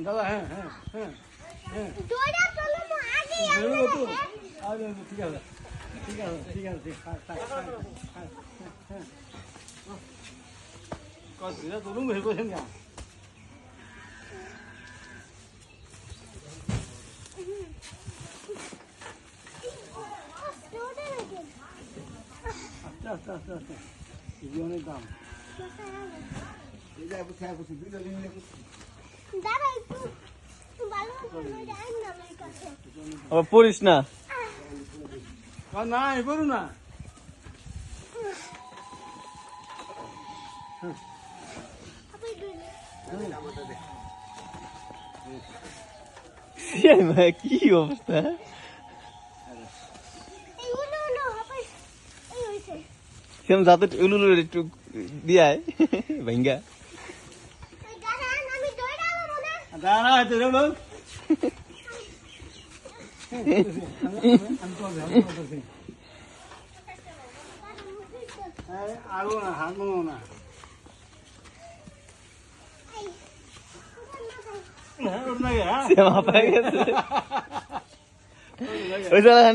দাদা হ্যাঁ হ্যাঁ হ্যাঁ হ্যাঁ ঠিক আছে ঠিক আছে ঠিক আছে তোরুম ভেবে বসেন না আস্তে আস্তে আস্তে আস্তে এগুলো অনেক দাম আবার পড়িস না না এ করু না কি অবস্থা সেম যাতে উলুলু একটু দিয়ায় ভাঙ্গা দাঁড়া হয়তো রে লোক আরো না হারবো না সেম হাঁপায় গেছে